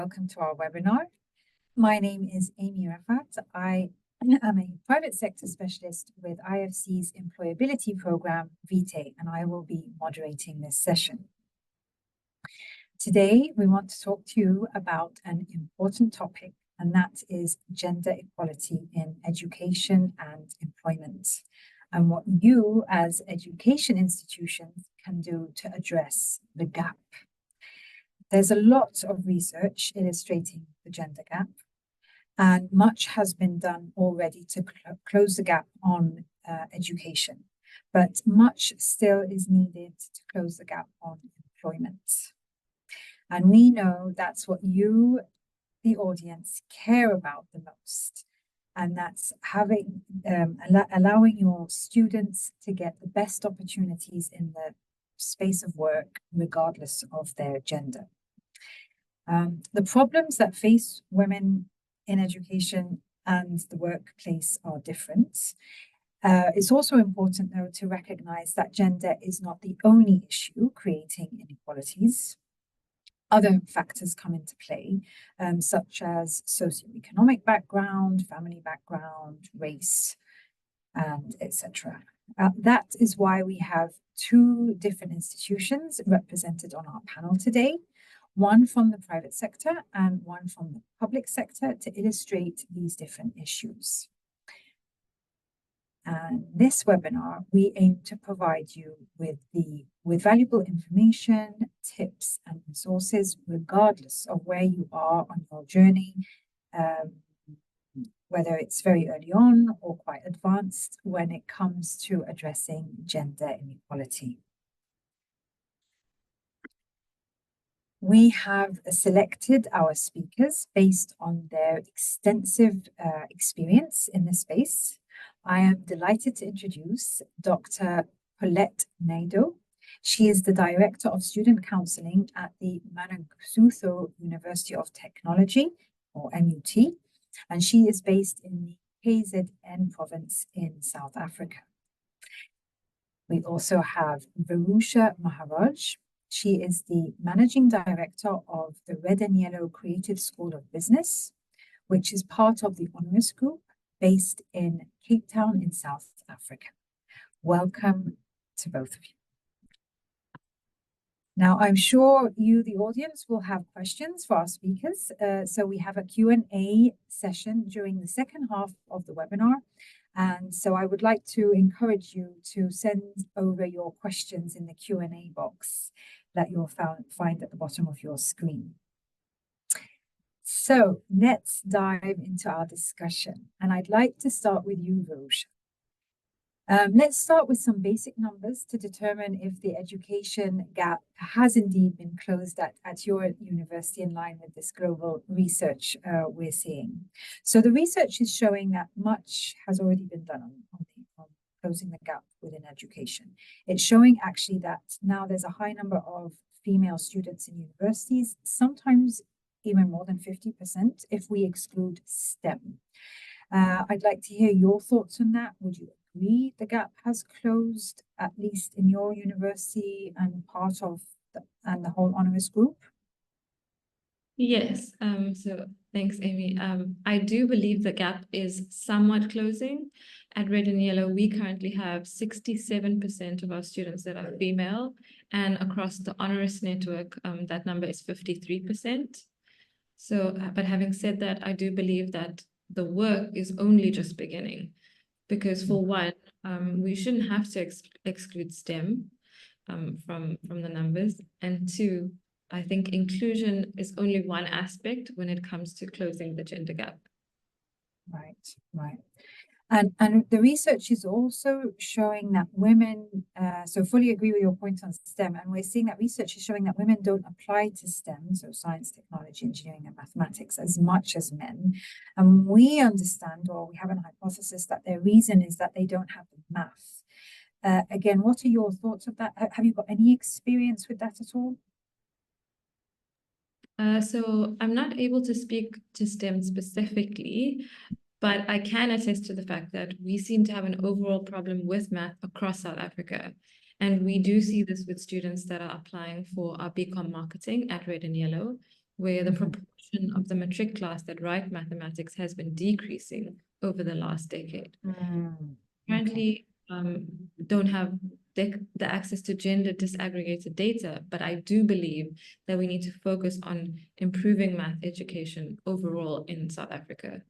Welcome to our webinar. My name is Amy Rafat. I am a private sector specialist with IFC's employability program, Vitae, and I will be moderating this session. Today, we want to talk to you about an important topic, and that is gender equality in education and employment, and what you as education institutions can do to address the gap. There's a lot of research illustrating the gender gap, and much has been done already to close the gap on education, but much still is needed to close the gap on employment. And we know that's what you, the audience, care about the most, and that's having allowing your students to get the best opportunities in the space of work, regardless of their gender. The problems that face women in education and the workplace are different. It's also important, though, to recognize that gender is not the only issue creating inequalities. Other factors come into play, such as socioeconomic background, family background, race, and etc. That is why we have two different institutions represented on our panel today. One from the private sector and one from the public sector to illustrate these different issues. And this webinar, we aim to provide you with valuable information, tips, and resources, regardless of where you are on your journey, whether it's very early on or quite advanced when it comes to addressing gender inequality. We have selected our speakers based on their extensive experience in this space. I am delighted to introduce Dr. Paulette Naidoo. She is the Director of Student Counseling at the Mangosuthu University of Technology, or MUT, and she is based in the KZN province in South Africa. We also have Virusha Maharaj. She is the Managing Director of the Red and Yellow Creative School of Business, which is part of the Honoris Group based in Cape Town in South Africa. Welcome to both of you. Now, I'm sure you, the audience, will have questions for our speakers. So we have a Q&A session during the second half of the webinar. And so I would like to encourage you to send over your questions in the Q&A box that you'll find at the bottom of your screen. So let's dive into our discussion. And I'd like to start with you, Virusha. Let's start with some basic numbers to determine if the education gap has indeed been closed at your university in line with this global research we're seeing. So the research is showing that much has already been done on closing the gap within education. It's showing actually that now there's a high number of female students in universities, sometimes even more than 50% if we exclude STEM. I'd like to hear your thoughts on that. Would you agree the gap has closed, at least in your university and part of the whole Honoris Group? Yes, so thanks, Amy. I do believe the gap is somewhat closing. At Red and Yellow, we currently have 67% of our students that are female, and across the Honoris network, that number is 53%. So, but having said that, I do believe that the work is only just beginning, because for one, we shouldn't have to exclude STEM from the numbers, and two, I think inclusion is only one aspect when it comes to closing the gender gap. Right, right. And the research is also showing that women, so fully agree with your point on STEM, and we're seeing that research is showing that women don't apply to STEM, so science, technology, engineering, and mathematics, as much as men. And we understand, or we have an hypothesis, that their reason is that they don't have the math. Again, what are your thoughts of that? Have you got any experience with that at all? So I'm not able to speak to STEM specifically, but I can attest to the fact that we seem to have an overall problem with math across South Africa. And we do see this with students that are applying for our BCom marketing at Red and Yellow. where the proportion of the matric class that write mathematics has been decreasing over the last decade. Currently, don't have the access to gender disaggregated data, but I do believe that we need to focus on improving math education overall in South Africa.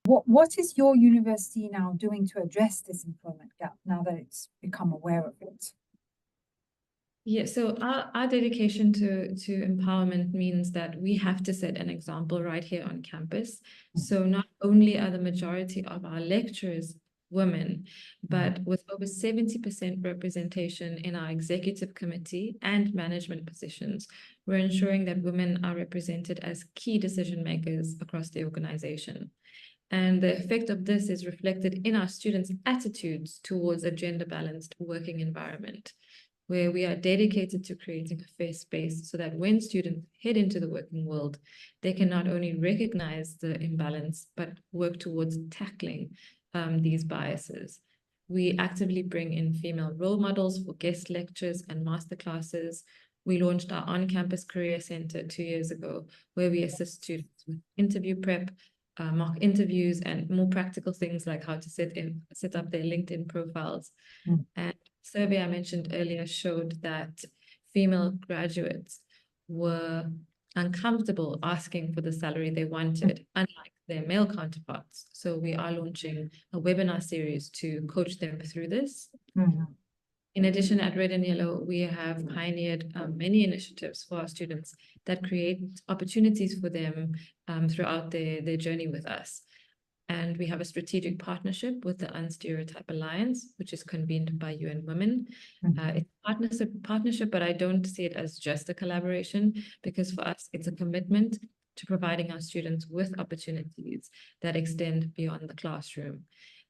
What is your university now doing to address this employment gap now that it's become aware of it? Yeah, so our dedication to empowerment means that we have to set an example right here on campus. So not only are the majority of our lecturers women, but with over 70% representation in our executive committee and management positions, we're ensuring that women are represented as key decision makers across the organization. And the effect of this is reflected in our students' attitudes towards a gender-balanced working environment, where we are dedicated to creating a fair space so that when students head into the working world, they can not only recognize the imbalance, but work towards tackling these biases. We actively bring in female role models for guest lectures and masterclasses. We launched our on-campus career center 2 years ago, where we assist students with interview prep, mock interviews, and more practical things like how to set up their LinkedIn profiles. And survey I mentioned earlier showed that female graduates were uncomfortable asking for the salary they wanted, unlike their male counterparts. So we are launching a webinar series to coach them through this. In addition, at Red and Yellow, we have pioneered many initiatives for our students that create opportunities for them throughout their journey with us. And we have a strategic partnership with the Unstereotype Alliance, which is convened by UN Women. It's a partnership, but I don't see it as just a collaboration, because for us, it's a commitment to providing our students with opportunities that extend beyond the classroom.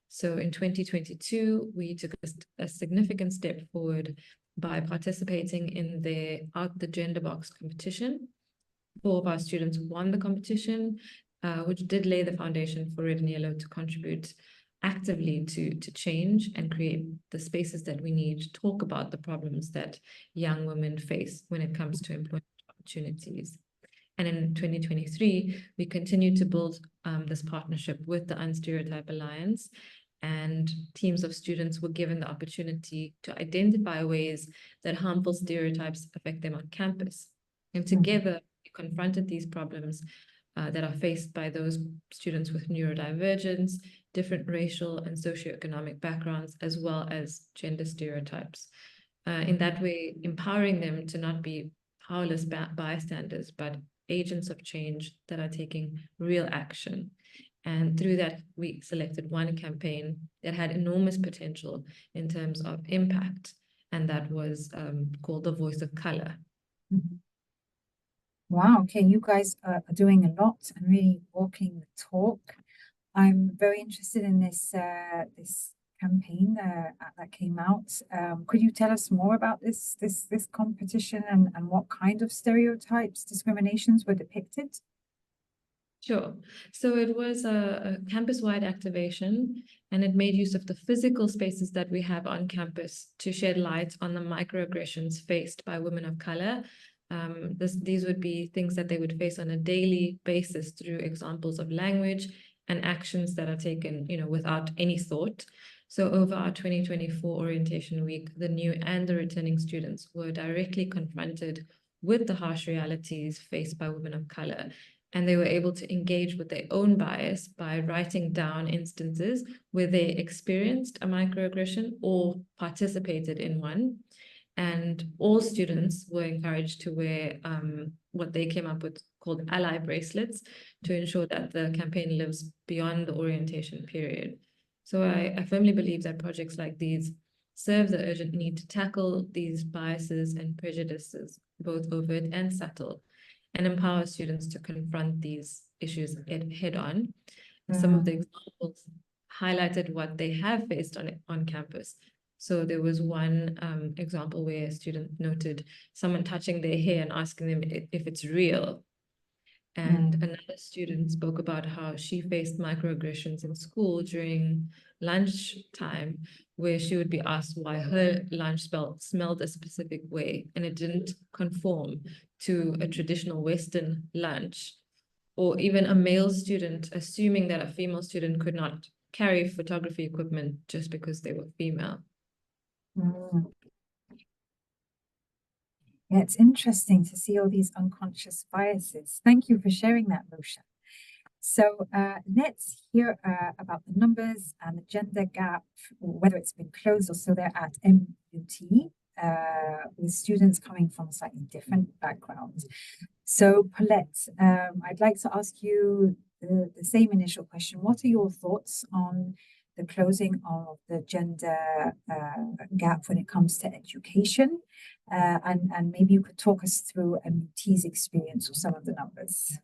So in 2022, we took a significant step forward by participating in the Out the Gender Box competition. 4 of our students won the competition, which did lay the foundation for Red and Yellow to contribute actively to change and create the spaces that we need to talk about the problems that young women face when it comes to employment opportunities. And in 2023, we continue to build this partnership with the Unstereotype Alliance, and teams of students were given the opportunity to identify ways that harmful stereotypes affect them on campus. And together, we confronted these problems that are faced by those students with neurodivergence, different racial and socioeconomic backgrounds, as well as gender stereotypes. In that way, empowering them to not be powerless bystanders, but agents of change that are taking real action. And through that, we selected one campaign that had enormous potential in terms of impact, and that was called The Voice of Color. Wow, okay, you guys are doing a lot and really walking the talk. I'm very interested in this campaign that came out. Could you tell us more about this competition and what kind of stereotypes, discriminations were depicted? Sure. So it was a campus-wide activation, and it made use of the physical spaces that we have on campus to shed light on the microaggressions faced by women of color. These would be things that they would face on a daily basis through examples of language and actions that are taken, without any thought. So over our 2024 orientation week, the new and the returning students were directly confronted with the harsh realities faced by women of color. And they were able to engage with their own bias by writing down instances where they experienced a microaggression or participated in one. And all students were encouraged to wear what they came up with called ally bracelets to ensure that the campaign lives beyond the orientation period. So I firmly believe that projects like these serve the urgent need to tackle these biases and prejudices, both overt and subtle, and empower students to confront these issues head on. Some of the examples highlighted what they have faced on campus. So there was one example where a student noted someone touching their hair and asking them if it's real. And another student spoke about how she faced microaggressions in school during lunch time, where she would be asked why her lunch smelled a specific way, and it didn't conform to a traditional Western lunch. Or even a male student assuming that a female student could not carry photography equipment just because they were female. Mm. Yeah, it's interesting to see all these unconscious biases. Thank you for sharing that, Rosha. So let's hear about the numbers and the gender gap, whether it's been closed or still there at MUT, with students coming from slightly different backgrounds. So Paulette, I'd like to ask you the same initial question. What are your thoughts on the closing of the gender gap when it comes to education? And maybe you could talk us through MUT's experience or some of the numbers.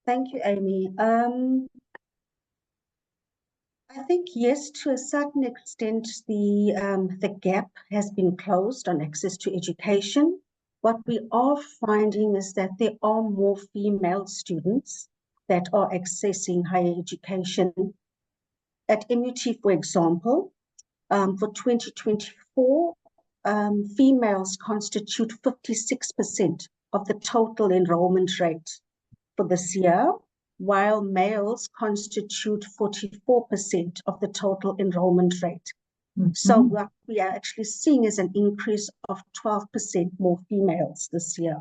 Thank you, Amy. I think, yes, to a certain extent, the gap has been closed on access to education. What we are finding is that there are more female students that are accessing higher education. At MUT, for example, for 2024, females constitute 56% of the total enrollment rate for this year, while males constitute 44% of the total enrollment rate. Mm-hmm. So what we are actually seeing is an increase of 12% more females this year.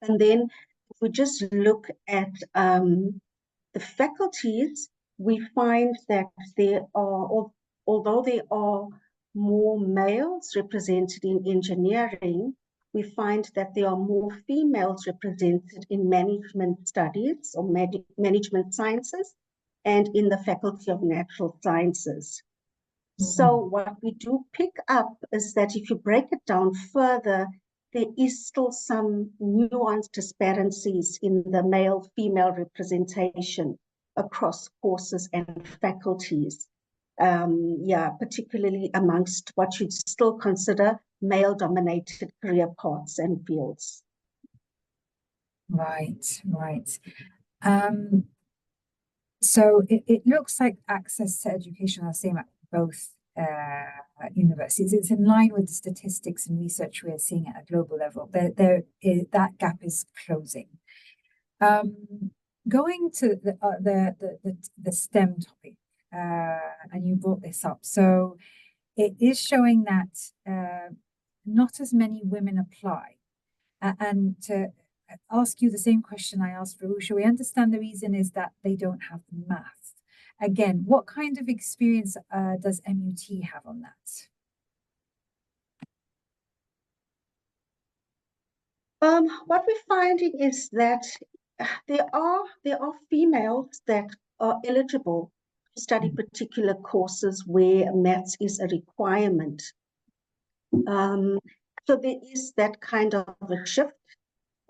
And then if we just look at the faculties, we find that there are, although there are more males represented in engineering, we find that there are more females represented in management studies or management sciences and in the Faculty of Natural Sciences. So what we do pick up is that if you break it down further, there is still some nuanced disparities in the male-female representation across courses and faculties. Particularly amongst what you'd still consider male-dominated career paths and fields. Right. So it looks like access to education are the same at both universities. It's in line with the statistics and research we're seeing at a global level. That gap is closing. Going to the STEM topic, and you brought this up. So it is showing that not as many women apply. And to ask you the same question I asked Rosha, we understand the reason is that they don't have the math. Again, what kind of experience does MUT have on that? What we're finding is that there are females that are eligible to study particular courses where maths is a requirement. So there is that kind of a shift.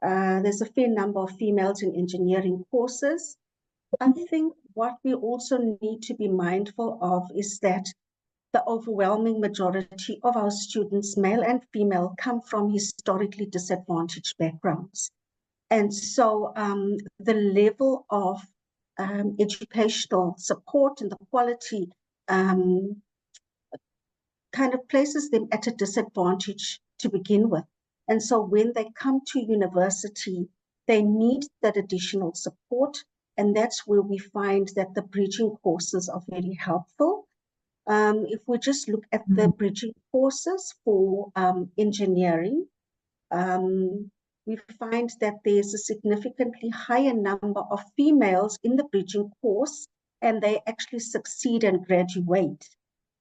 There's a fair number of females in engineering courses. I think what we also need to be mindful of is that the overwhelming majority of our students, male and female, come from historically disadvantaged backgrounds. And so the level of educational support and the quality kind of places them at a disadvantage to begin with. And so when they come to university, they need that additional support. And that's where we find that the bridging courses are very helpful. If we just look at the bridging courses for engineering, we find that there's a significantly higher number of females in the bridging course, and they actually succeed and graduate.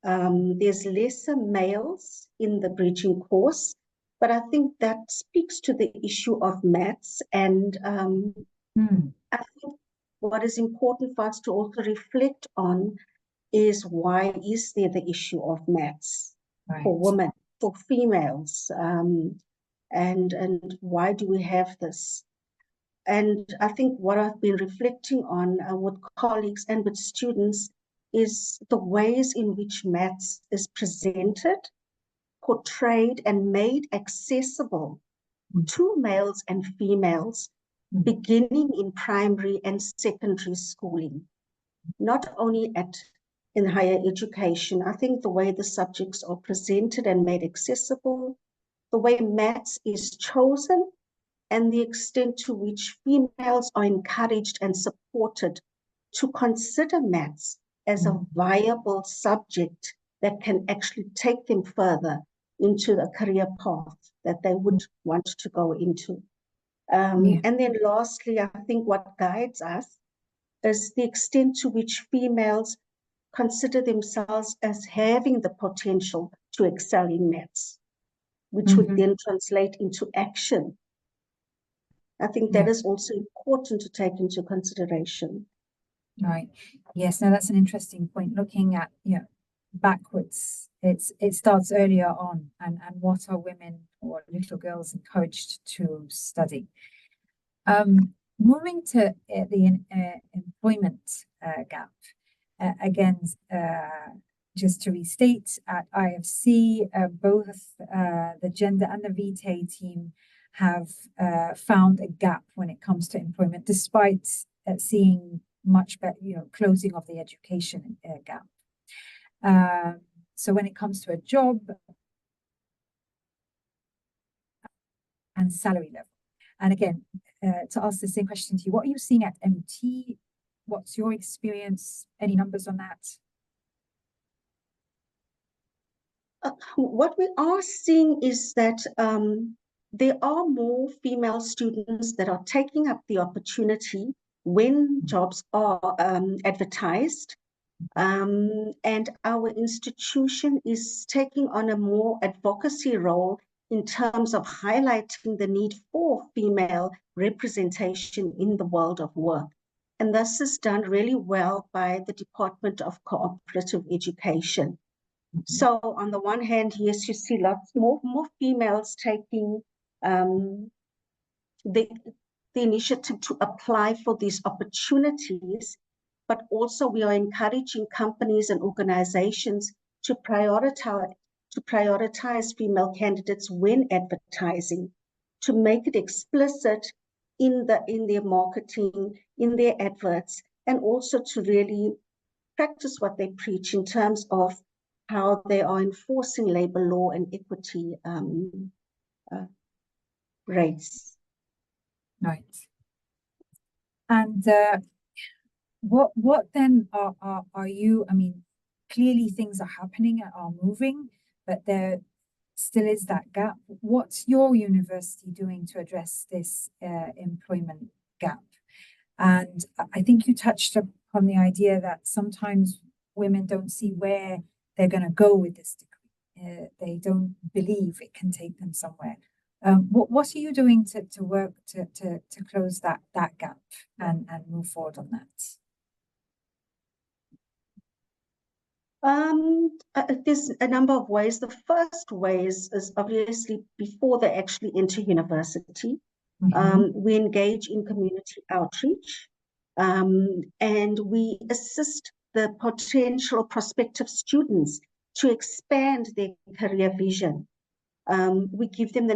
There's lesser males in the bridging course, but I think that speaks to the issue of maths. And I think what is important for us to also reflect on is why is there the issue of maths for women, for females, and why do we have this? And I think what I've been reflecting on with colleagues and with students is the ways in which maths is presented, portrayed, and made accessible to males and females, beginning in primary and secondary schooling, not only in higher education. I think the way the subjects are presented and made accessible, the way maths is chosen, and the extent to which females are encouraged and supported to consider maths as a viable subject that can actually take them further into the career path that they would want to go into. And then lastly, I think what guides us is the extent to which females consider themselves as having the potential to excel in maths, which would then translate into action. I think that is also important to take into consideration. Right. Yes, no, that's an interesting point. Looking at, backwards, it starts earlier on, and what are women or little girls encouraged to study. Moving to the employment gap, again, just to restate, at IFC, both the gender and the Vitae team have found a gap when it comes to employment, despite seeing much better, closing of the education gap. So when it comes to a job and salary level, and again, to ask the same question to you, what are you seeing at MT? What's your experience? Any numbers on that? What we are seeing is that there are more female students that are taking up the opportunity when jobs are advertised. And our institution is taking on a more advocacy role in terms of highlighting the need for female representation in the world of work. And this is done really well by the Department of Cooperative Education. So on the one hand, yes, you see lots more females taking the initiative to apply for these opportunities, but also we are encouraging companies and organizations to prioritize female candidates when advertising, to make it explicit in their marketing, in their adverts, and also to really practice what they preach in terms of how they are enforcing labor law and equity rates. Right. And what then are you? I mean, clearly things are happening, are moving, but there still is that gap. What's your university doing to address this employment gap? And I think you touched upon the idea that sometimes women don't see where they're going to go with this degree. They don't believe it can take them somewhere. What are you doing to work to close that gap and move forward on that? There's a number of ways. The first way is obviously before they actually enter university, we engage in community outreach, and we assist the potential prospective students to expand their career vision. We give them the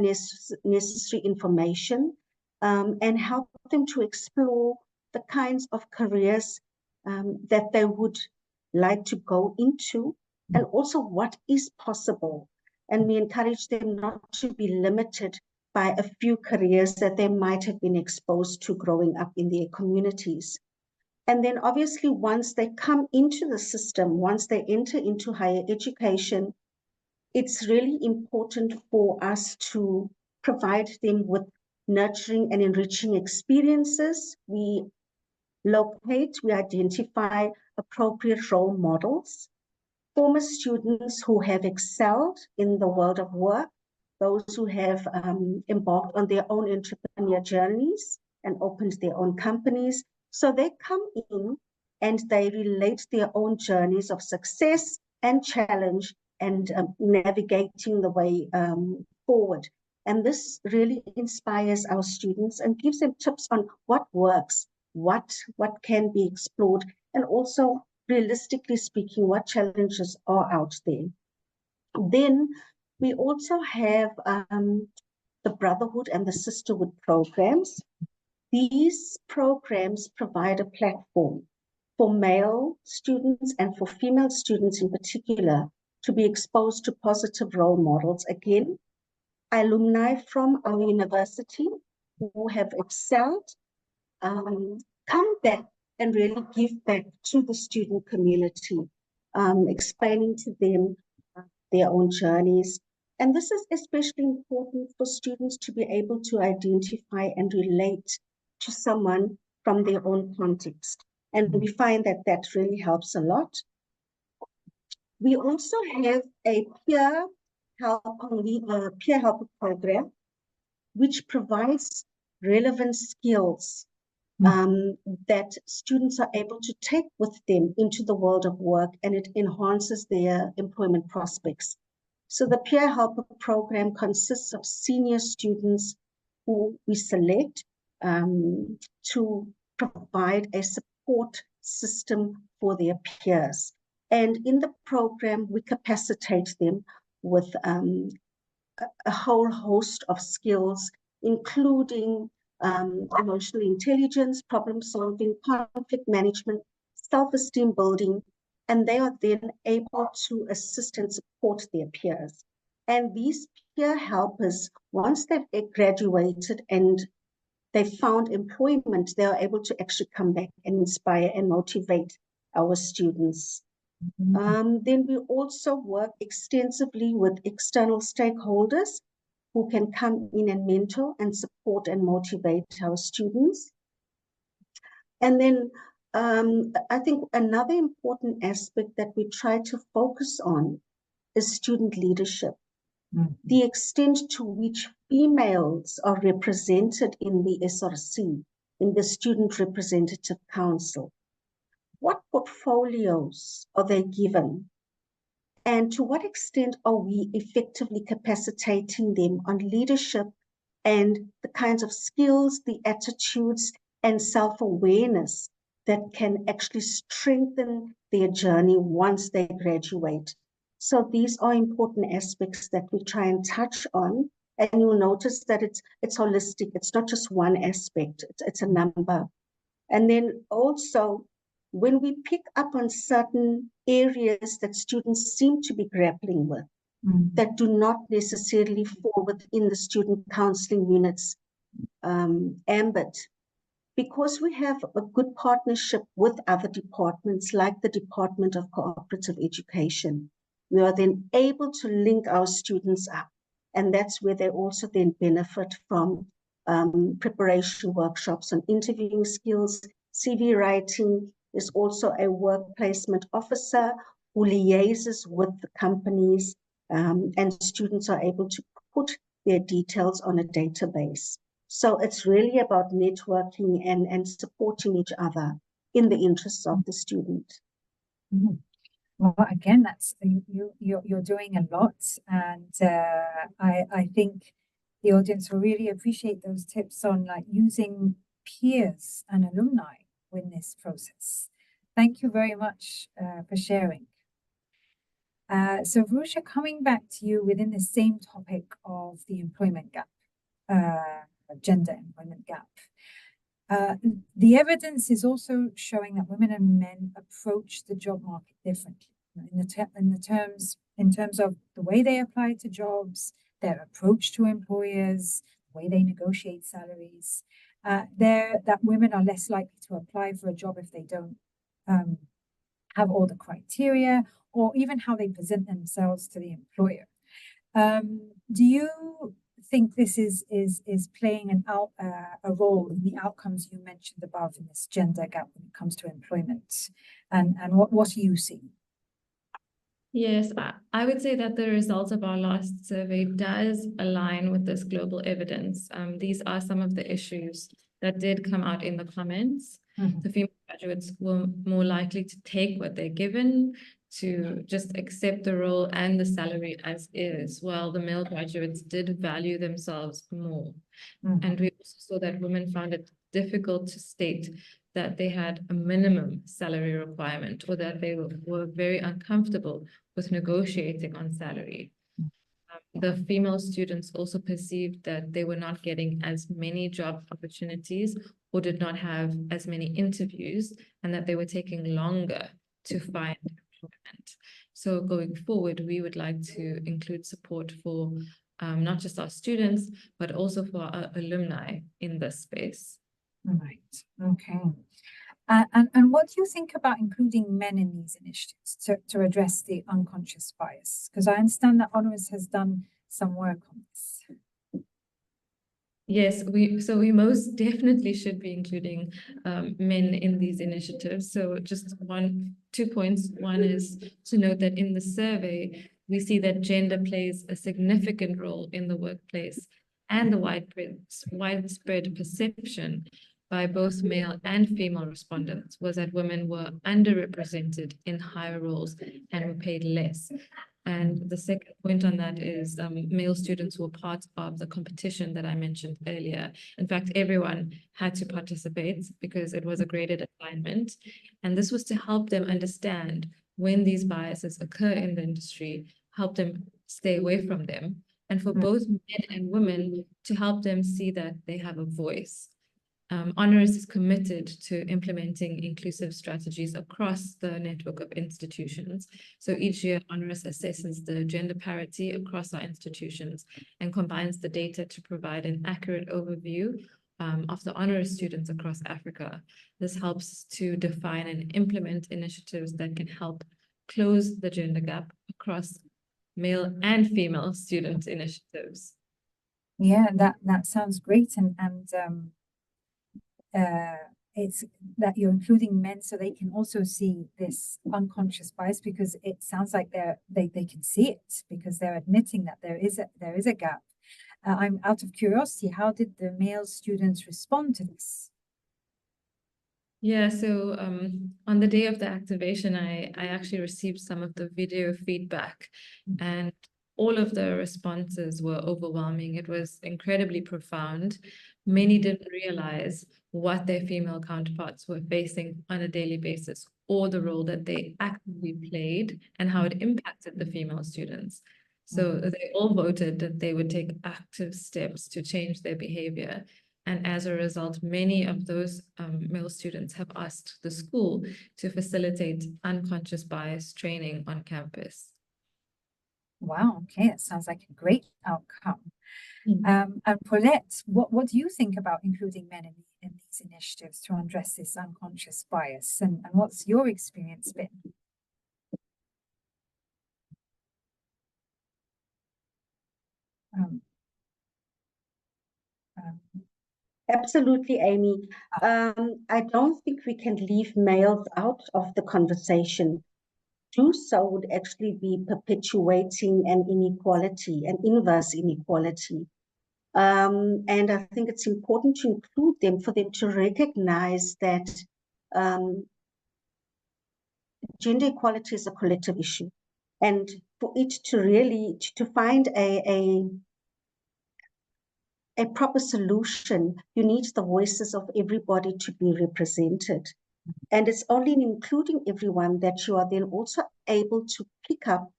necessary information and help them to explore the kinds of careers that they would like to go into, and also what is possible. And we encourage them not to be limited by a few careers that they might have been exposed to growing up in their communities. And then obviously once they come into the system, once they enter into higher education, it's really important for us to provide them with nurturing and enriching experiences. We identify appropriate role models, former students who have excelled in the world of work, those who have embarked on their own entrepreneurial journeys and opened their own companies. So they come in and they relate their own journeys of success and challenge and navigating the way forward. And this really inspires our students and gives them tips on what works, what can be explored, and also, realistically speaking, what challenges are out there. Then we also have the brotherhood and the sisterhood programs. These programs provide a platform for male students and for female students in particular to be exposed to positive role models. Again, alumni from our university who have excelled come back and really give back to the student community, explaining to them their own journeys. And this is especially important for students to be able to identify and relate to someone from their own context. And we find that that really helps a lot. We also have a peer help program, which provides relevant skills that students are able to take with them into the world of work, and it enhances their employment prospects. So the Peer Helper program consists of senior students who we select to provide a support system for their peers. And in the program, we capacitate them with a whole host of skills, including emotional intelligence, problem solving, conflict management, self-esteem building, and they are then able to assist and support their peers. And these peer helpers, once they've graduated and they found employment, they are able to actually come back and inspire and motivate our students. Then we also work extensively with external stakeholders who can come in and mentor and support and motivate our students. And then I think another important aspect that we try to focus on is student leadership. The extent to which females are represented in the SRC, in the Student Representative Council. What portfolios are they given? And to what extent are we effectively capacitating them on leadership and the kinds of skills, the attitudes, and self-awareness that can actually strengthen their journey once they graduate? So these are important aspects that we try and touch on. And you'll notice that it's holistic. It's not just one aspect, it's a number. And then also, when we pick up on certain areas that students seem to be grappling with, that do not necessarily fall within the student counseling unit's ambit, because we have a good partnership with other departments, like the Department of Cooperative Education, we are then able to link our students up. And that's where they also then benefit from preparation workshops on interviewing skills, CV writing. There's also a work placement officer who liaises with the companies, and students are able to put their details on a database. So it's really about networking and supporting each other in the interests of the student. Well, again, that's you're doing a lot, and I think the audience will really appreciate those tips on like using peers and alumni in this process. Thank you very much for sharing. So Varusha, coming back to you within the same topic of the employment gap, gender employment gap. The evidence is also showing that women and men approach the job market differently in terms of the way they apply to jobs, their approach to employers, the way they negotiate salaries. That women are less likely to apply for a job if they don't have all the criteria, or even how they present themselves to the employer. Do you think this is playing a role in the outcomes you mentioned above in this gender gap when it comes to employment? And what do you see? Yes, I would say that the results of our last survey does align with this global evidence. These are some of the issues that did come out in the comments. The female graduates were more likely to take what they're given, to just accept the role and the salary as is, while the male graduates did value themselves more. And we also saw that women found it difficult to state that they had a minimum salary requirement, or that they were very uncomfortable with negotiating on salary. The female students also perceived that they were not getting as many job opportunities or did not have as many interviews, and that they were taking longer to find employment. So going forward, we would like to include support for not just our students, but also for our alumni in this space. Right. Okay. And what do you think about including men in these initiatives to address the unconscious bias? Because I understand that Honoris has done some work on this. Yes, we most definitely should be including men in these initiatives. So just 2 points. One is to note that in the survey, we see that gender plays a significant role in the workplace, and the widespread perception by both male and female respondents was that women were underrepresented in higher roles and were paid less. And the second point on that is male students were part of the competition that I mentioned earlier. In fact, everyone had to participate because it was a graded assignment. And this was to help them understand when these biases occur in the industry, help them stay away from them, and for both men and women to help them see that they have a voice. Honoris is committed to implementing inclusive strategies across the network of institutions. So each year, Honoris assesses the gender parity across our institutions and combines the data to provide an accurate overview of the Honoris students across Africa. This helps to define and implement initiatives that can help close the gender gap across male and female student initiatives. Yeah, that sounds great, and it's that you're including men so they can also see this unconscious bias, because it sounds like they can see it because they're admitting that there is a gap. I'm out of curiosity, how did the male students respond to this? Yeah, so on the day of the activation, I actually received some of the video feedback, and all of the responses were overwhelming. It was incredibly profound. Many didn't realize what their female counterparts were facing on a daily basis, or the role that they actively played and how it impacted the female students. So they all voted that they would take active steps to change their behavior. And as a result, many of those male students have asked the school to facilitate unconscious bias training on campus. Wow, okay, that sounds like a great outcome. And Paulette, what do you think about including men in these initiatives to address this unconscious bias? And what's your experience been? Absolutely, Amy. I don't think we can leave males out of the conversation. Do so would actually be perpetuating an inequality, an inverse inequality. And I think it's important to include them for them to recognize that gender equality is a collective issue. And for it to really, to find a proper solution, you need the voices of everybody to be represented. And it's only in including everyone that you are then also able to pick up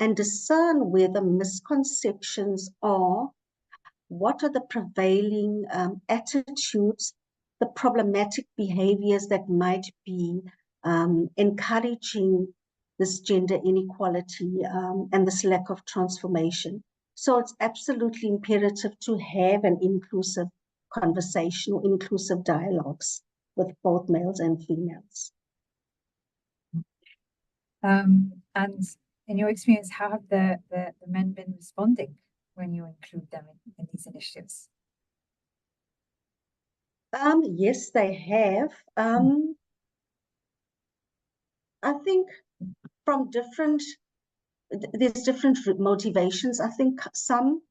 and discern where the misconceptions are, what are the prevailing attitudes, the problematic behaviors that might be encouraging this gender inequality and this lack of transformation. So it's absolutely imperative to have an inclusive conversation or inclusive dialogues with both males and females. And in your experience, how have the men been responding when you include them in these initiatives? Yes, they have. I think from there's different motivations. I think some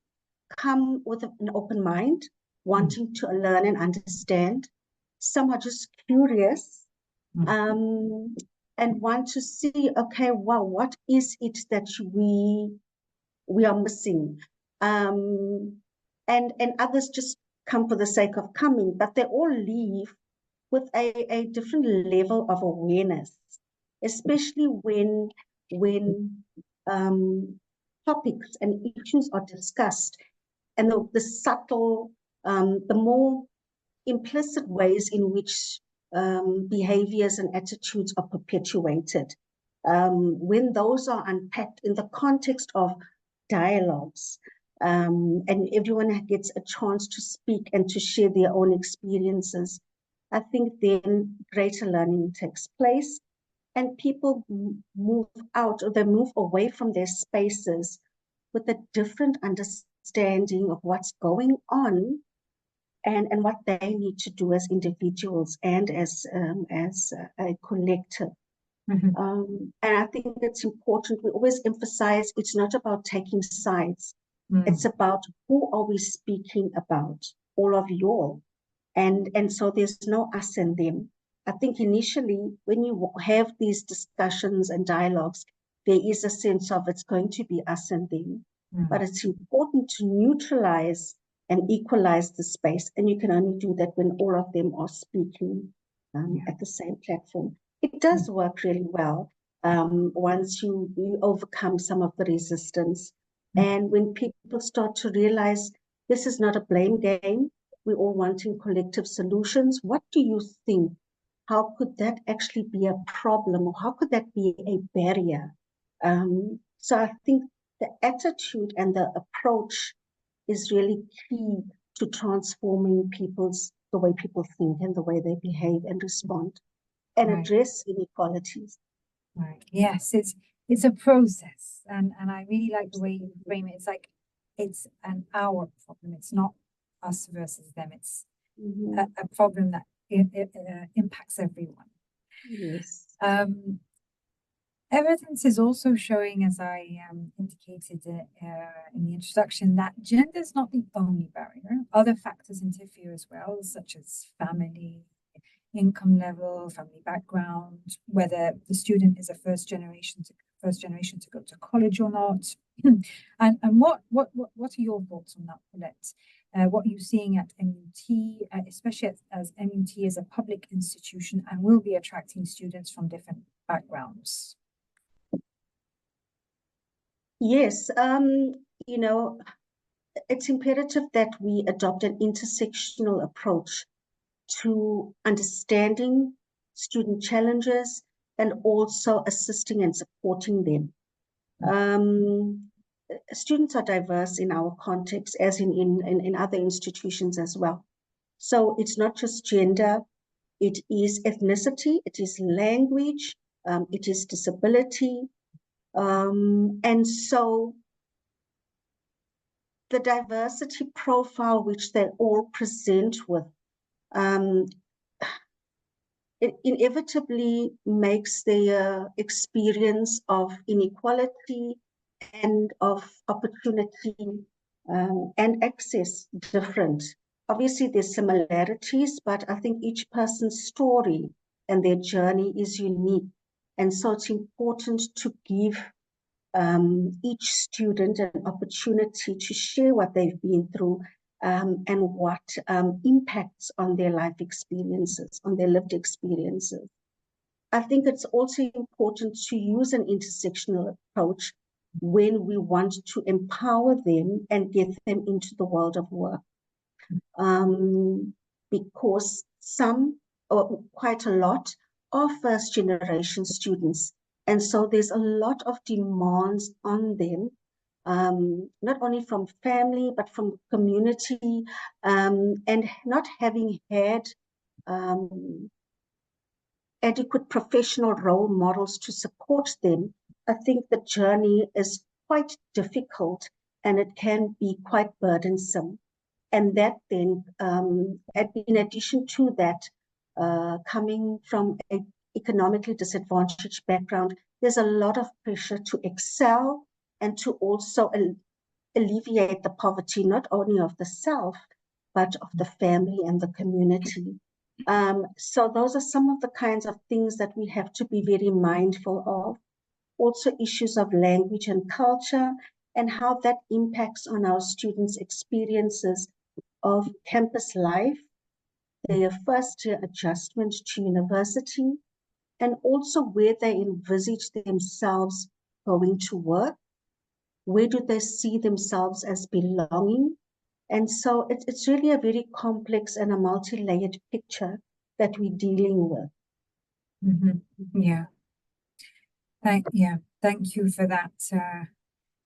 come with an open mind, wanting to learn and understand. Some are just curious and want to see, okay, well, what is it that we are missing? And others just come for the sake of coming, but they all leave with a different level of awareness, especially when topics and issues are discussed, and the subtle, the more implicit ways in which behaviors and attitudes are perpetuated, when those are unpacked in the context of dialogues, and everyone gets a chance to speak and to share their own experiences, I think then greater learning takes place, and people move out, or they move away from their spaces with a different understanding of what's going on, and what they need to do as individuals and as a collective. And I think it's important, we always emphasize, it's not about taking sides. It's about who are we speaking about, all of you all. And so there's no us and them. I think initially, when you have these discussions and dialogues, there is a sense of it's going to be us and them. But it's important to neutralize and equalize the space. And you can only do that when all of them are speaking at the same platform. It does work really well once you overcome some of the resistance. And when people start to realize this is not a blame game, we're all wanting collective solutions. What do you think? How could that actually be a problem, or how could that be a barrier? So I think the attitude and the approach is really key to transforming the way people think and the way they behave and respond and address inequalities. Right. Yes, it's a process, and I really like the way you frame it. It's like it's an our problem. It's not us versus them. It's a problem that it impacts everyone. Yes. Evidence is also showing, as I indicated in the introduction, that gender is not the only barrier. Other factors interfere as well, such as family, income level, family background, whether the student is a first generation to go to college or not. and what are your thoughts on that, Paulette? What are you seeing at MUT, especially as MUT is a public institution and will be attracting students from different backgrounds? Yes, you know, it's imperative that we adopt an intersectional approach to understanding student challenges and also assisting and supporting them. Students are diverse in our context, as in other institutions as well. So it's not just gender, it is ethnicity, it is language, it is disability. And so the diversity profile which they all present with, it inevitably makes their experience of inequality and of opportunity and access different. Obviously, there's similarities, but I think each person's story and their journey is unique. And so it's important to give each student an opportunity to share what they've been through and what impacts on their life experiences, on their lived experiences. I think it's also important to use an intersectional approach when we want to empower them and get them into the world of work. Because some, or quite a lot, are first generation students. And so there's a lot of demands on them, not only from family, but from community, and not having had adequate professional role models to support them. I think the journey is quite difficult and it can be quite burdensome. And that then, in addition to that, coming from an economically disadvantaged background, there's a lot of pressure to excel and to also alleviate the poverty, not only of the self, but of the family and the community. So those are some of the kinds of things that we have to be very mindful of. Also issues of language and culture and how that impacts on our students' experiences of campus life, their first year adjustment to university, and also where they envisage themselves going to work. Where do they see themselves as belonging? And so it's really a very complex and a multi-layered picture that we're dealing with. Yeah. Thank you for that.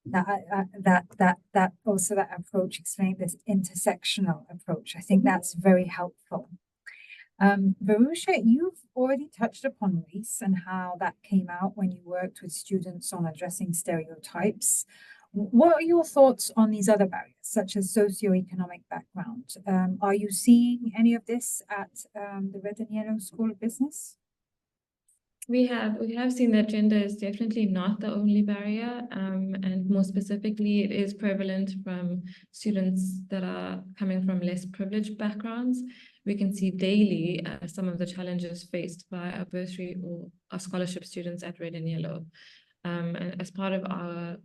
That also that approach, explaining this intersectional approach. I think that's very helpful. Varusha, you've already touched upon race and how that came out when you worked with students on addressing stereotypes. What are your thoughts on these other barriers, such as socioeconomic background? Are you seeing any of this at the Red and Yellow School of Business? We have seen that gender is definitely not the only barrier, and more specifically, it is prevalent from students that are coming from less privileged backgrounds. We can see daily some of the challenges faced by our bursary or our scholarship students at Red and Yellow. And as part of our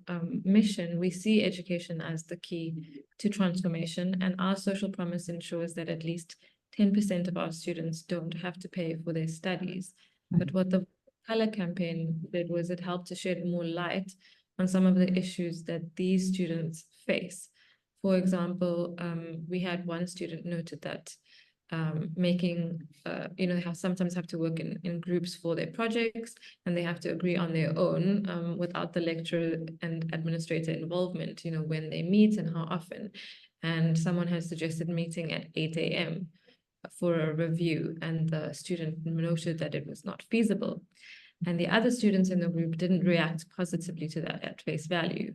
mission, we see education as the key to transformation, and our social promise ensures that at least 10% of our students don't have to pay for their studies. But what the Color campaign did was it helped to shed more light on some of the issues that these students face. For example, we had one student noted that they sometimes have to work in groups for their projects, and they have to agree on their own without the lecturer and administrator involvement, when they meet and how often. And someone has suggested meeting at 8 a.m. for a review, and the student noted that it was not feasible. And the other students in the group didn't react positively to that at face value.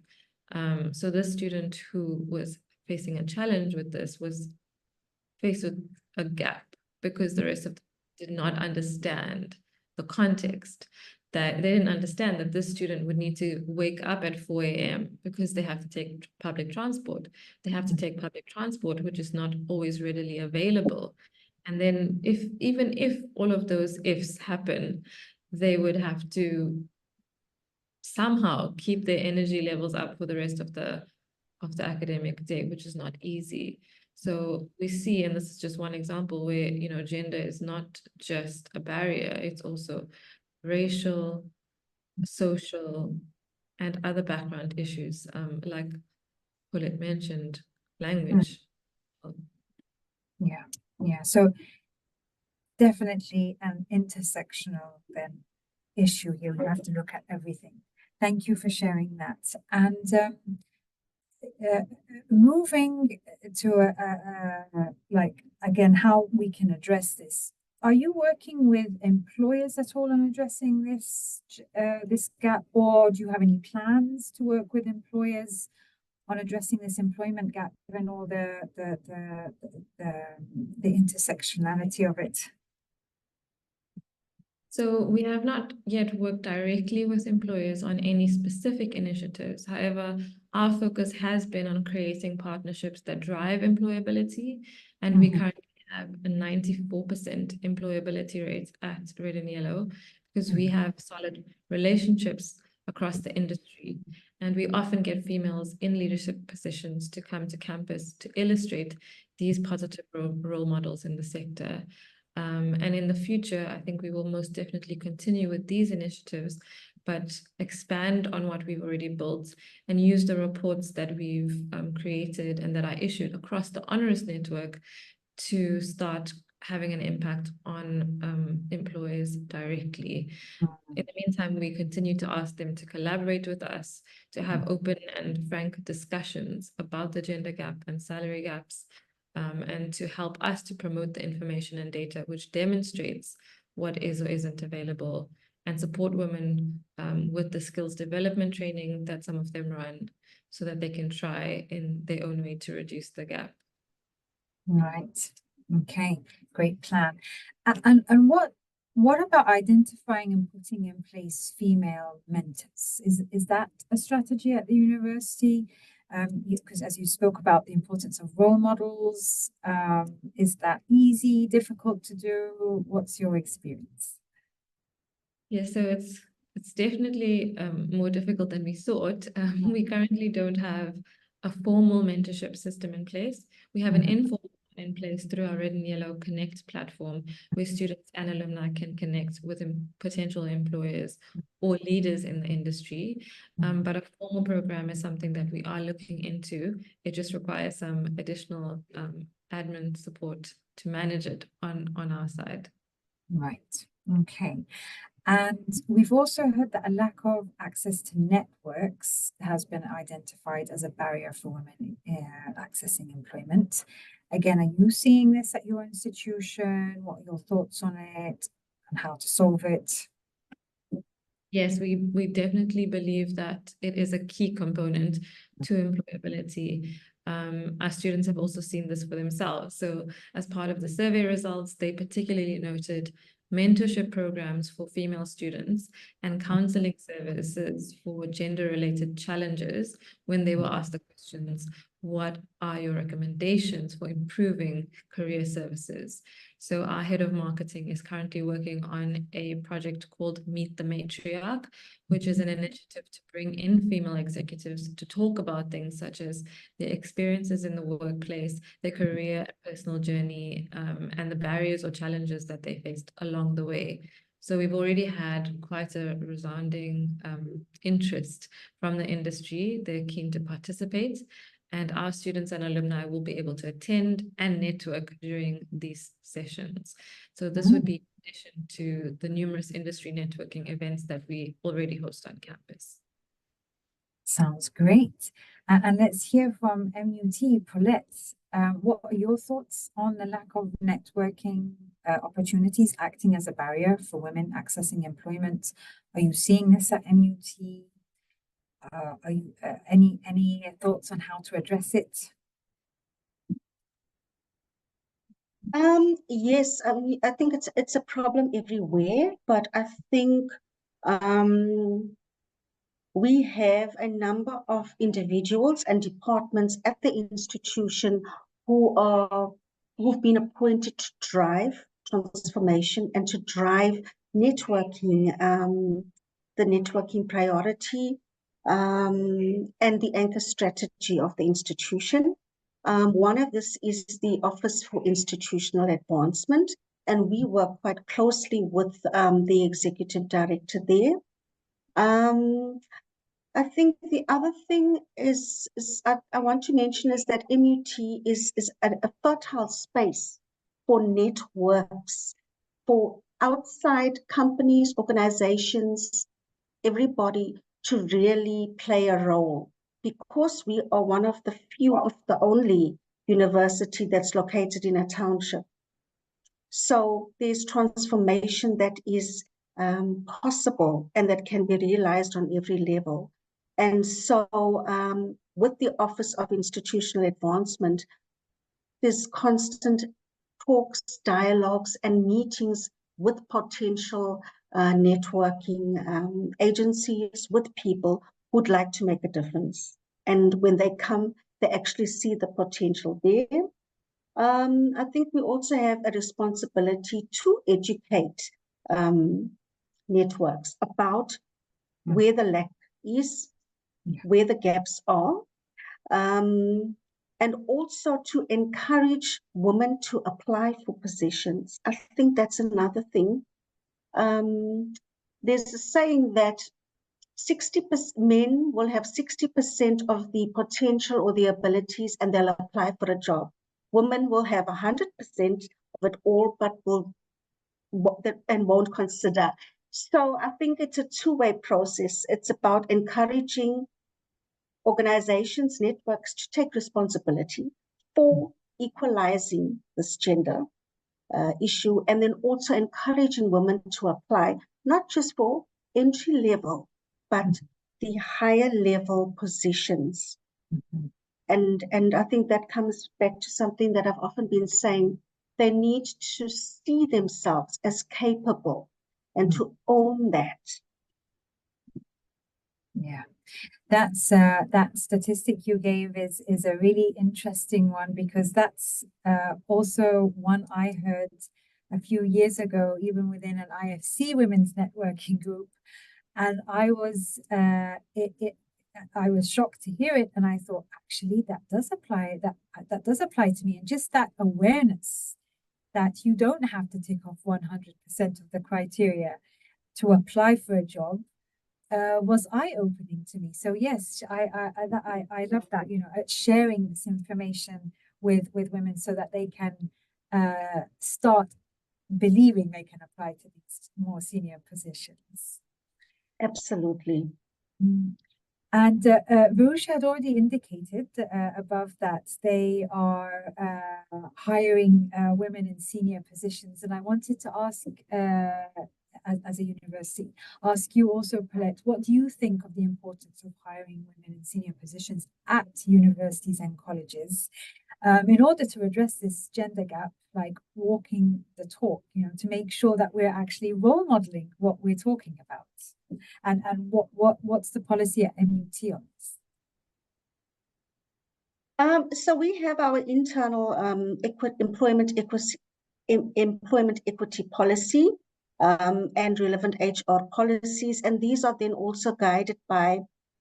So this student who was facing a challenge with this was faced with a gap because the rest of them did not understand the context, that they didn't understand that this student would need to wake up at 4 a.m. because they have to take public transport. They have to take public transport, which is not always readily available. And then even if all of those ifs happen, they would have to somehow keep their energy levels up for the rest of the academic day, which is not easy. So we see, and this is just one example where, gender is not just a barrier, it's also racial, social, and other background issues, like Colette mentioned, language. Yeah. So definitely an intersectional then issue here. We have to look at everything. Thank you for sharing that. And moving to again, how we can address this. Are you working with employers at all on addressing this gap, or do you have any plans to work with employers on addressing this employment gap, given all the intersectionality of it? So we have not yet worked directly with employers on any specific initiatives. However, our focus has been on creating partnerships that drive employability, and we currently have a 94% employability rate at Red and Yellow because we have solid relationships across the industry, and we often get females in leadership positions to come to campus to illustrate these positive role models in the sector. And in the future, I think we will most definitely continue with these initiatives, but expand on what we've already built and use the reports that we've created and that are issued across the honours network to start having an impact on employers directly. In the meantime, we continue to ask them to collaborate with us, to have open and frank discussions about the gender gap and salary gaps, and to help us to promote the information and data which demonstrates what is or isn't available, and support women with the skills development training that some of them run so that they can try in their own way to reduce the gap. Right. Okay. Great plan. And what about identifying and putting in place female mentors? Is that a strategy at the university? Because as you spoke about the importance of role models, is that easy, difficult to do? What's your experience? Yeah, so it's definitely more difficult than we thought. We currently don't have a formal mentorship system in place. We have an informal in place through our Red and Yellow Connect platform, where students and alumni can connect with potential employers or leaders in the industry. But a formal program is something that we are looking into. It just requires some additional admin support to manage it on our side. Right. Okay. And we've also heard that a lack of access to networks has been identified as a barrier for women accessing employment. Again, are you seeing this at your institution? What are your thoughts on it and how to solve it? Yes, we definitely believe that it is a key component to employability. Our students have also seen this for themselves. So as part of the survey results, they particularly noted mentorship programs for female students and counseling services for gender-related challenges when they were asked the questions, what are your recommendations for improving career services? So our head of marketing is currently working on a project called Meet the Matriarch, which is an initiative to bring in female executives to talk about things such as their experiences in the workplace, their career and personal journey, and the barriers or challenges that they faced along the way. So we've already had quite a resounding interest from the industry. They're keen to participate, and our students and alumni will be able to attend and network during these sessions. So this would be in addition to the numerous industry networking events that we already host on campus. Sounds great. And let's hear from MUT, Paulette. What are your thoughts on the lack of networking opportunities acting as a barrier for women accessing employment? Are you seeing this at MUT? Are you any thoughts on how to address it? Yes, I think it's a problem everywhere, but I think we have a number of individuals and departments at the institution who've been appointed to drive transformation and to drive networking, the networking priority, and the anchor strategy of the institution. One of this is the Office for Institutional Advancement, and we work quite closely with the executive director there. I think the other thing is I want to mention is that MUT is a fertile space for networks, for outside companies, organizations, everybody to really play a role, because we are one of the few, if the only, university that's located in a township. So there's transformation that is possible and that can be realized on every level. And so with the Office of Institutional Advancement, there's constant talks, dialogues, and meetings with potential networking agencies, with people who'd like to make a difference. And when they come, they actually see the potential there. I think we also have a responsibility to educate networks about where the lack is, where the gaps are, and also to encourage women to apply for positions. I think that's another thing. There's a saying that 60% men will have 60% of the potential or the abilities and they'll apply for a job. Women will have 100% of it all, but won't consider. So I think it's a two-way process. It's about encouraging organizations, networks to take responsibility for equalizing this gender issue, and then also encouraging women to apply, not just for entry level, but the higher level positions. And I think that comes back to something that I've often been saying. They need to see themselves as capable and to own that. Yeah, that statistic you gave is a really interesting one, because that's also one I heard a few years ago, even within an IFC women's networking group. And I was I was shocked to hear it, and I thought, actually, that does apply. That does apply to me, and just that awareness that you don't have to tick off 100% of the criteria to apply for a job was eye-opening to me. So yes, I love that. Sharing this information with women so that they can start believing they can apply to these more senior positions. Absolutely. And Varouche had already indicated above that they are hiring women in senior positions. And I wanted to ask, as a university, ask you also, Paulette, what do you think of the importance of hiring women in senior positions at universities and colleges in order to address this gender gap, like walking the talk, to make sure that we're actually role modeling what we're talking about? And what's the policy at MUT on this? So we have our internal employment equity policy and relevant HR policies, and these are then also guided by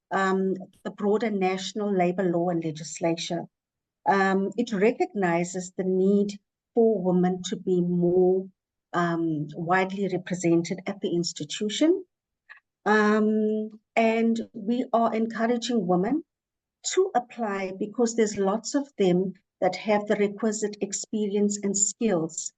the broader national labor law and legislation. It recognizes the need for women to be more widely represented at the institution. And we are encouraging women to apply because there's lots of them that have the requisite experience and skills.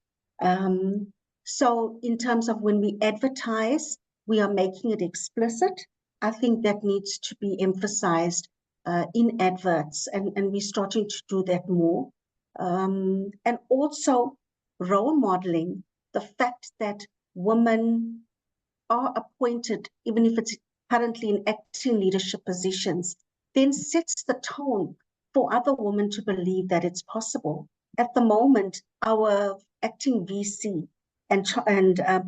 So in terms of when we advertise, we are making it explicit. I think that needs to be emphasized in adverts, and we're starting to do that more. And also role modeling the fact that women are appointed, even if it's currently in acting leadership positions, then sets the tone for other women to believe that it's possible. At the moment, our acting VC and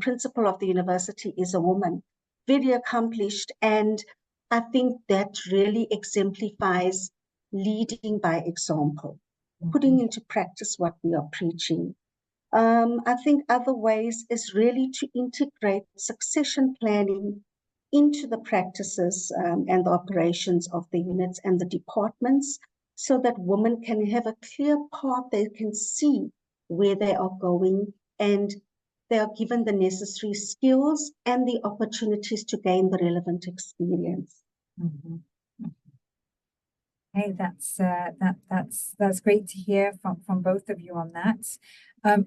principal of the university is a woman, very accomplished, and I think that really exemplifies leading by example, putting into practice what we are preaching. I think other ways is really to integrate succession planning into the practices and the operations of the units and the departments so that women can have a clear path, they can see where they are going, and they are given the necessary skills and the opportunities to gain the relevant experience. Mm-hmm. Hey, that's great to hear from both of you on that.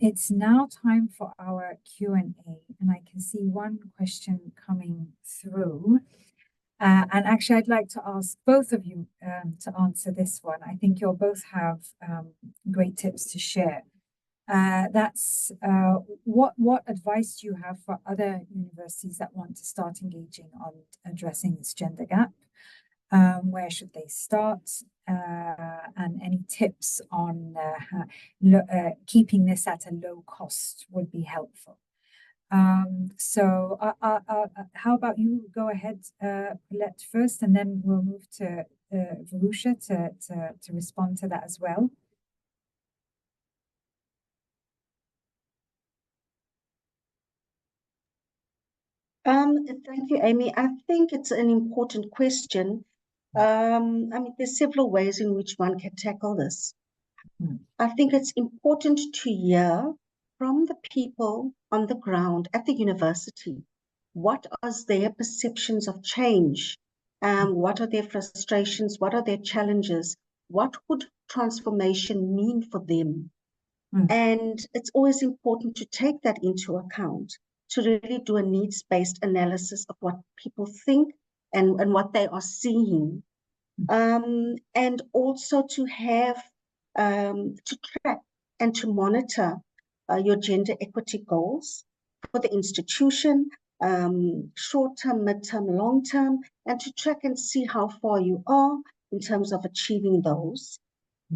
It's now time for our Q&A, and I can see one question coming through. And actually, I'd like to ask both of you to answer this one. I think you'll both have great tips to share. That's what advice do you have for other universities that want to start engaging on addressing this gender gap? Where should they start? And any tips on keeping this at a low cost would be helpful. So how about you go ahead, Paulette, first, and then we'll move to Varouche to respond to that as well. Thank you, Amy. I think it's an important question. I mean, there's several ways in which one can tackle this. I think it's important to hear from the people on the ground at the university. What are their perceptions of change? What are their frustrations? What are their challenges? What would transformation mean for them? And it's always important to take that into account, to really do a needs-based analysis of what people think and what they are seeing. And also to have, to track and to monitor your gender equity goals for the institution, short-term, mid-term, long-term, and to track and see how far you are in terms of achieving those.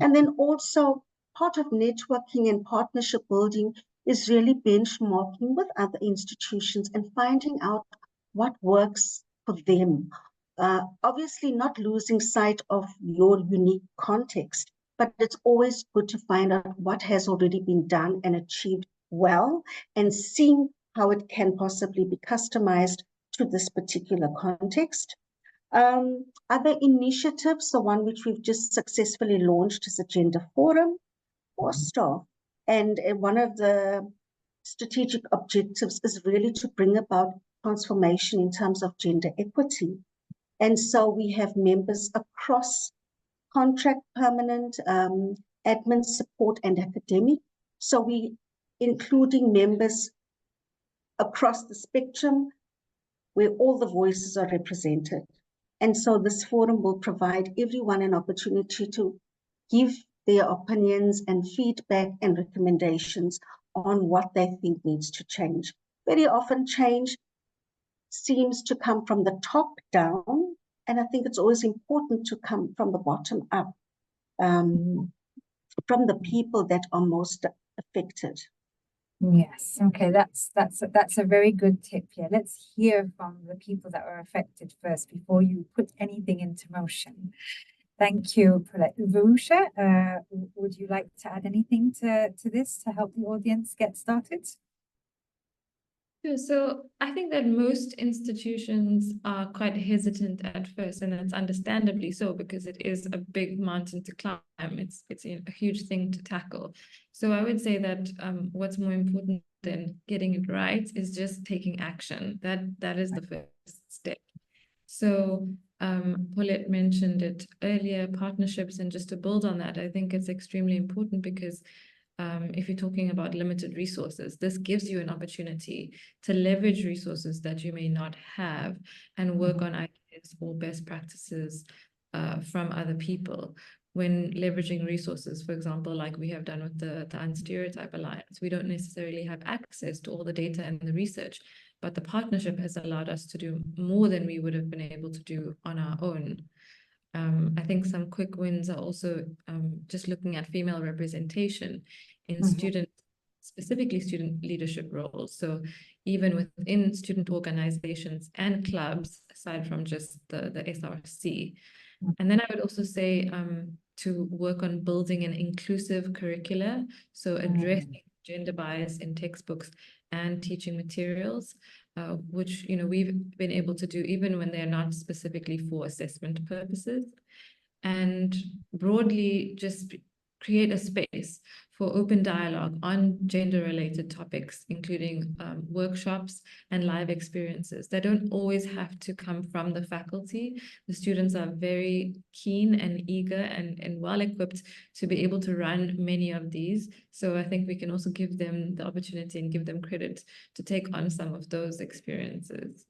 And then also part of networking and partnership building is really benchmarking with other institutions and finding out what works for them. Obviously not losing sight of your unique context, but it's always good to find out what has already been done and achieved well and seeing how it can possibly be customized to this particular context. Other initiatives, the one which we've just successfully launched is a gender forum for staff. And one of the strategic objectives is really to bring about transformation in terms of gender equity. And so we have members across contract, permanent, admin support, and academic. So we including members across the spectrum where all the voices are represented. And so this forum will provide everyone an opportunity to give their opinions and feedback and recommendations on what they think needs to change. Very often change seems to come from the top down, and I think it's always important to come from the bottom up, from the people that are most affected. Yes, okay, that's a very good tip here. Let's hear from the people that are affected first before you put anything into motion. Thank you, Paulette. Varusha, would you like to add anything to this to help the audience get started? Sure. So I think that most institutions are quite hesitant at first, and it's understandably so because it is a big mountain to climb. It's a huge thing to tackle. So I would say that what's more important than getting it right is just taking action. That is the first step. So Paulette mentioned it earlier, partnerships, and just to build on that, I think it's extremely important because if you're talking about limited resources, this gives you an opportunity to leverage resources that you may not have and work on ideas or best practices from other people. When leveraging resources, for example, like we have done with the Unstereotype Alliance, we don't necessarily have access to all the data and the research, but the partnership has allowed us to do more than we would have been able to do on our own. I think some quick wins are also just looking at female representation in specifically student leadership roles. So even within student organizations and clubs, aside from just the SRC. And then I would also say to work on building an inclusive curricula, so addressing gender bias in textbooks and teaching materials, which we've been able to do even when they're not specifically for assessment purposes. And broadly, just create a space for open dialogue on gender-related topics, including workshops and live experiences that don't always have to come from the faculty. The students are very keen and eager and well-equipped to be able to run many of these. So I think we can also give them the opportunity and give them credit to take on some of those experiences.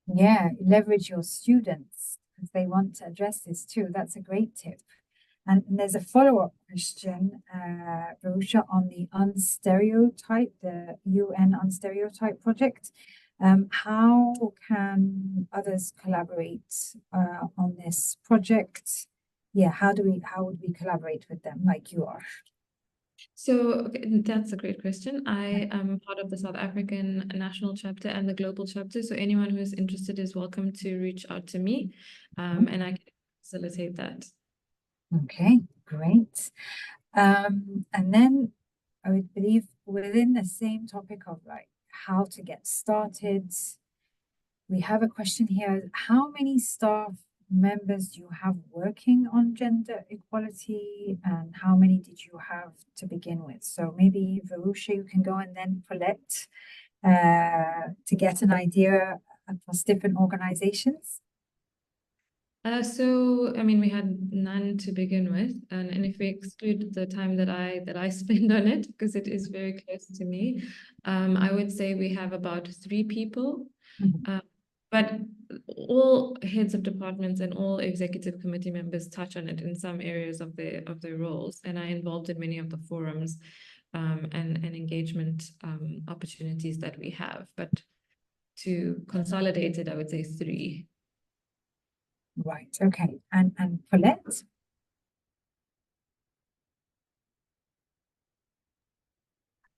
Yeah, leverage your students because they want to address this too. That's a great tip. And there's a follow-up question, Varusha, on the Unstereotype, the UN Unstereotype project. How can others collaborate on this project? Yeah, how would we collaborate with them like you are? So that's a great question. I am part of the South African national chapter and the global chapter. So anyone who is interested is welcome to reach out to me, and I can facilitate that. Okay, great. And then I would believe within the same topic of like how to get started, we have a question here. How many staff members do you have working on gender equality and how many did you have to begin with? So maybe Varusha, you can go and then Paulette to get an idea across different organizations. So I mean, we had none to begin with, and if we exclude the time that I spend on it, because it is very close to me, I would say we have about 3 people. But all heads of departments and all executive committee members touch on it in some areas of their roles, and are involved in many of the forums and engagement opportunities that we have. But to consolidate it, I would say 3. Right. Okay. And Paulette?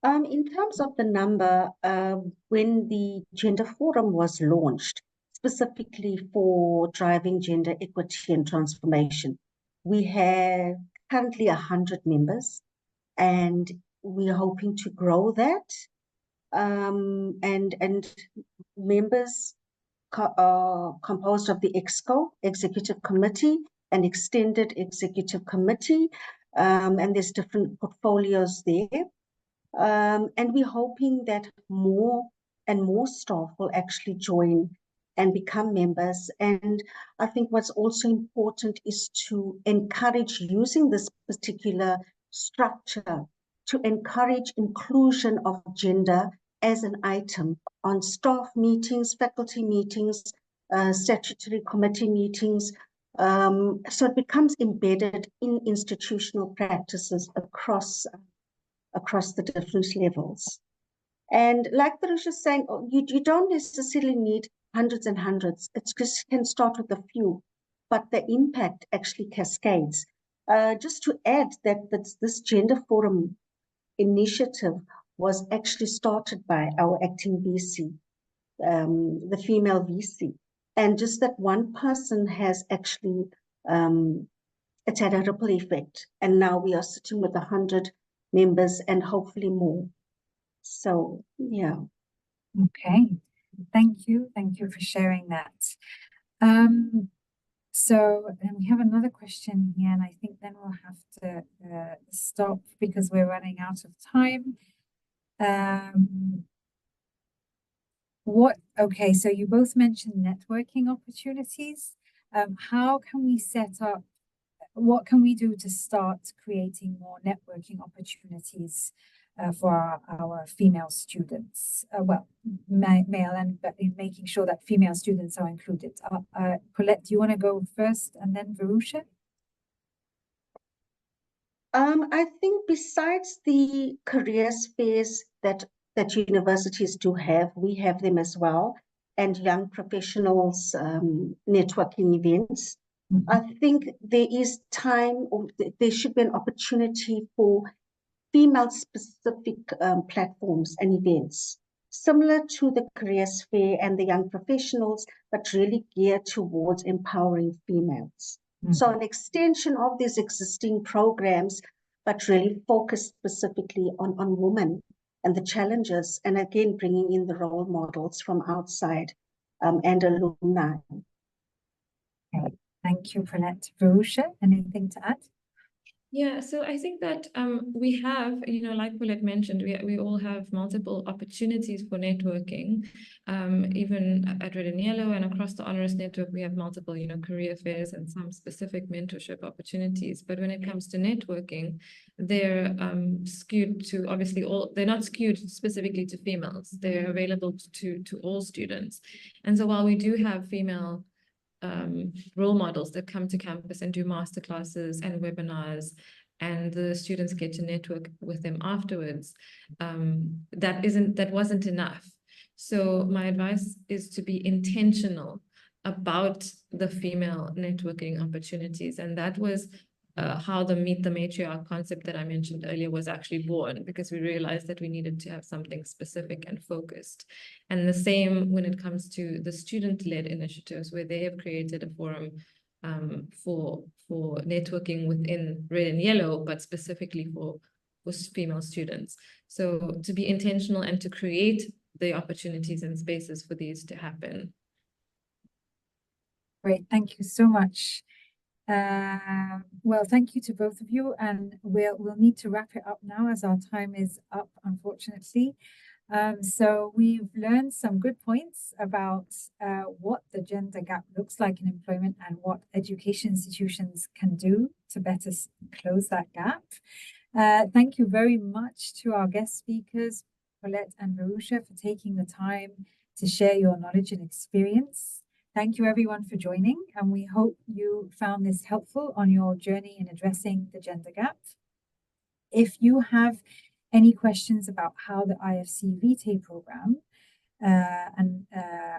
In terms of the number, when the Gender Forum was launched, specifically for driving gender equity and transformation, we have currently 100 members, and we are hoping to grow that. And members composed of the EXCO, Executive Committee, and Extended Executive Committee, and there's different portfolios there. And we're hoping that more and more staff will actually join and become members. And I think what's also important is to encourage using this particular structure to encourage inclusion of gender as an item on staff meetings, faculty meetings, statutory committee meetings. So it becomes embedded in institutional practices across the different levels. And like Parisha is saying, you don't necessarily need hundreds and hundreds. It just can start with a few, but the impact actually cascades. Just to add that this Gender Forum initiative was actually started by our acting VC, the female VC. And just that one person has actually, it's had a ripple effect. And now we are sitting with 100 members and hopefully more. So, yeah. Okay, thank you for sharing that. So then we have another question here, and I think then we'll have to stop because we're running out of time. Okay, so you both mentioned networking opportunities. How can we set up, what can we do to start creating more networking opportunities for our female students? Well, male, and but in making sure that female students are included. Colette, do you want to go first and then Varusha? I think besides the careers fairs that universities do have, we have them as well, and young professionals networking events. Mm-hmm. I think there is time, or there should be an opportunity for female-specific platforms and events, similar to the careers fair and the young professionals, but really geared towards empowering females. Mm-hmm. So an extension of these existing programs, but really focused specifically on women and the challenges, and again, bringing in the role models from outside and alumni. Okay. Thank you, Colette. Varusha, anything to add? Yeah, so I think that we have, like Paulette mentioned, we all have multiple opportunities for networking. Even at Red and Yellow and across the Honours Network, we have multiple, career fairs and some specific mentorship opportunities. But when it comes to networking, they're skewed to obviously they're not skewed specifically to females. They're available to all students. And so while we do have female role models that come to campus and do masterclasses and webinars, and the students get to network with them afterwards, that wasn't enough. So my advice is to be intentional about the female networking opportunities, and that was how the Meet the Matriarch concept that I mentioned earlier was actually born, because we realized that we needed to have something specific and focused. And the same when it comes to the student-led initiatives, where they have created a forum for networking within Red and Yellow, but specifically for female students. So to be intentional and to create the opportunities and spaces for these to happen. Great, thank you so much. Well, thank you to both of you, and we'll need to wrap it up now as our time is up, unfortunately. So we've learned some good points about what the gender gap looks like in employment and what education institutions can do to better close that gap. Thank you very much to our guest speakers, Colette and Varusha, for taking the time to share your knowledge and experience. Thank you everyone for joining, and we hope you found this helpful on your journey in addressing the gender gap. If you have any questions about how the IFC Vitae program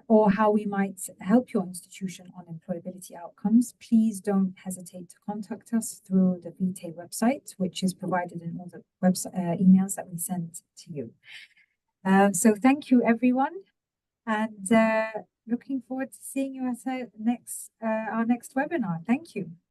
or how we might help your institution on employability outcomes, please don't hesitate to contact us through the Vitae website, which is provided in all the emails that we send to you. So thank you everyone, and looking forward to seeing you at our next webinar. Thank you.